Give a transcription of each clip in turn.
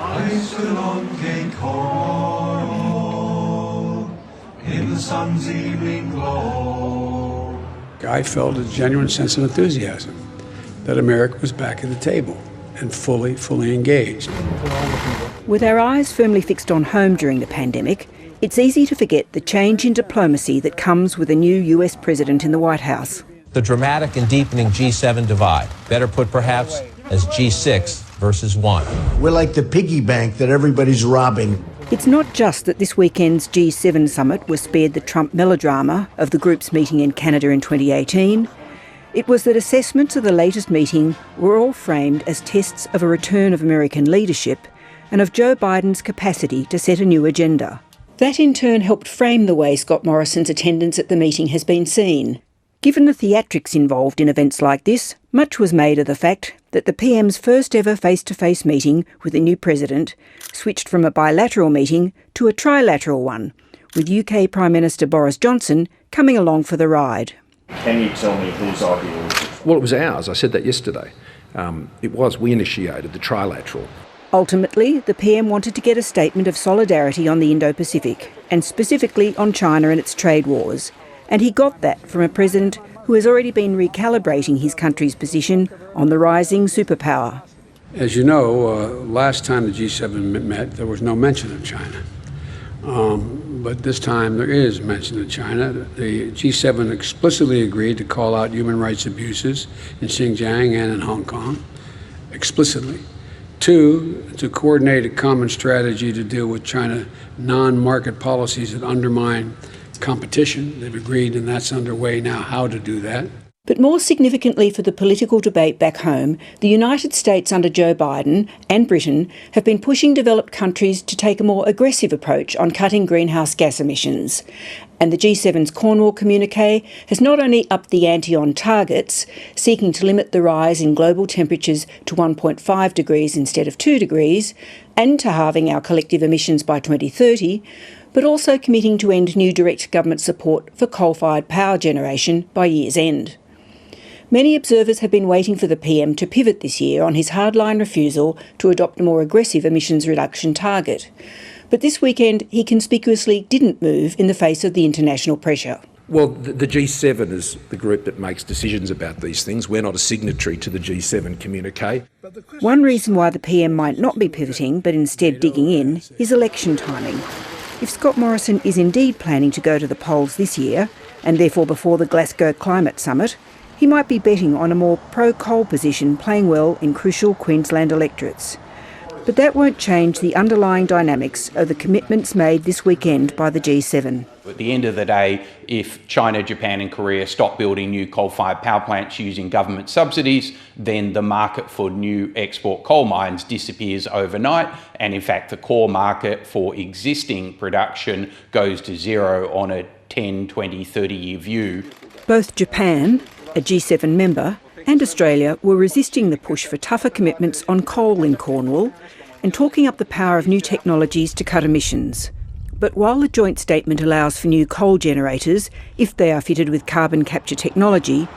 I stood on Cape Cornwall in the sun's evening glow. I felt a genuine sense of enthusiasm that America was back at the table and fully engaged. With our eyes firmly fixed on home during the pandemic, it's easy to forget the change in diplomacy that comes with a new US president in the White House. The dramatic and deepening G7 divide, better put perhaps as G6 versus 1. We're like the piggy bank that everybody's robbing. It's not just that this weekend's G7 summit was spared the Trump melodrama of the group's meeting in Canada in 2018. It was that assessments of the latest meeting were all framed as tests of a return of American leadership and of Joe Biden's capacity to set a new agenda. That in turn helped frame the way Scott Morrison's attendance at the meeting has been seen. Given the theatrics involved in events like this, much was made of the fact that the PM's first ever face-to-face meeting with the new president switched from a bilateral meeting to a trilateral one, with UK Prime Minister Boris Johnson coming along for the ride. Can you tell me whose idea was it? Well, it was ours. I said that yesterday. We initiated the trilateral. Ultimately, the PM wanted to get a statement of solidarity on the Indo-Pacific, and specifically on China and its trade wars. And he got that from a president who has already been recalibrating his country's position on the rising superpower. As you know, last time the G7 met, there was no mention of China. But this time there is mention of China. The G7 explicitly agreed to call out human rights abuses in Xinjiang and in Hong Kong, explicitly. 2, to coordinate a common strategy to deal with China non-market policies that undermine competition. They've agreed, and that's underway now, how to do that. But more significantly for the political debate back home, the United States under Joe Biden and Britain have been pushing developed countries to take a more aggressive approach on cutting greenhouse gas emissions. And the G7's Cornwall communiqué has not only upped the ante on targets, seeking to limit the rise in global temperatures to 1.5 degrees instead of 2 degrees, and to halving our collective emissions by 2030, but also committing to end new direct government support for coal-fired power generation by year's end. Many observers have been waiting for the PM to pivot this year on his hardline refusal to adopt a more aggressive emissions reduction target. But this weekend he conspicuously didn't move in the face of the international pressure. Well, the G7 is the group that makes decisions about these things. We're not a signatory to the G7 communiqué. One reason why the PM might not be pivoting, but instead digging in, is election timing. If Scott Morrison is indeed planning to go to the polls this year, and therefore before the Glasgow Climate Summit, he might be betting on a more pro-coal position playing well in crucial Queensland electorates. But that won't change the underlying dynamics of the commitments made this weekend by the G7. At the end of the day, if China, Japan and Korea stop building new coal-fired power plants using government subsidies, then the market for new export coal mines disappears overnight. And in fact, the core market for existing production goes to zero on a 10, 20, 30-year view. Both Japan, a G7 member, and Australia were resisting the push for tougher commitments on coal in Cornwall and talking up the power of new technologies to cut emissions. But while the joint statement allows for new coal generators, if they are fitted with carbon capture technology,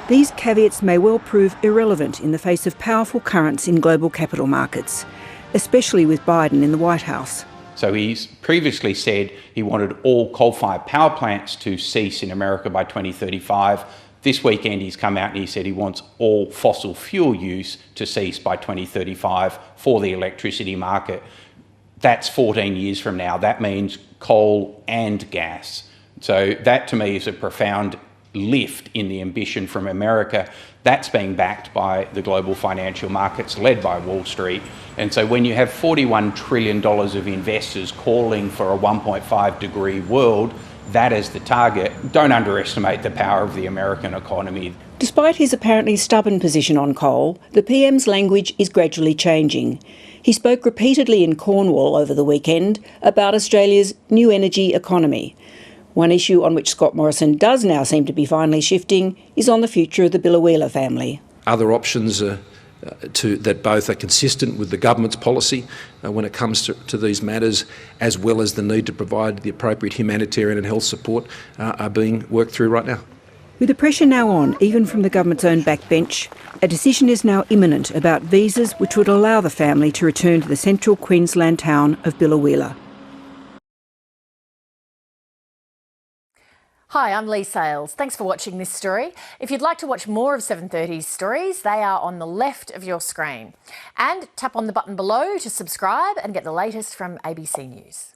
these caveats may well prove irrelevant in the face of powerful currents in global capital markets, especially with Biden in the White House. So he's previously said he wanted all coal-fired power plants to cease in America by 2035. This weekend he's come out and he said he wants all fossil fuel use to cease by 2035 for the electricity market. That's 14 years from now. That means coal and gas. So that to me is a profound lift in the ambition from America. That's being backed by the global financial markets led by Wall Street. And so when you have $41 trillion of investors calling for a 1.5 degree world, that is the target. Don't underestimate the power of the American economy. Despite his apparently stubborn position on coal, the PM's language is gradually changing. He spoke repeatedly in Cornwall over the weekend about Australia's new energy economy. One issue on which Scott Morrison does now seem to be finally shifting is on the future of the Billa family. Other options that both are consistent with the government's policy when it comes to these matters, as well as the need to provide the appropriate humanitarian and health support, are being worked through right now. With the pressure now on, even from the government's own backbench, a decision is now imminent about visas which would allow the family to return to the central Queensland town of Biloela. Hi, I'm Lee Sales. Thanks for watching this story. If you'd like to watch more of 7:30's stories, they are on the left of your screen. And tap on the button below to subscribe and get the latest from ABC News.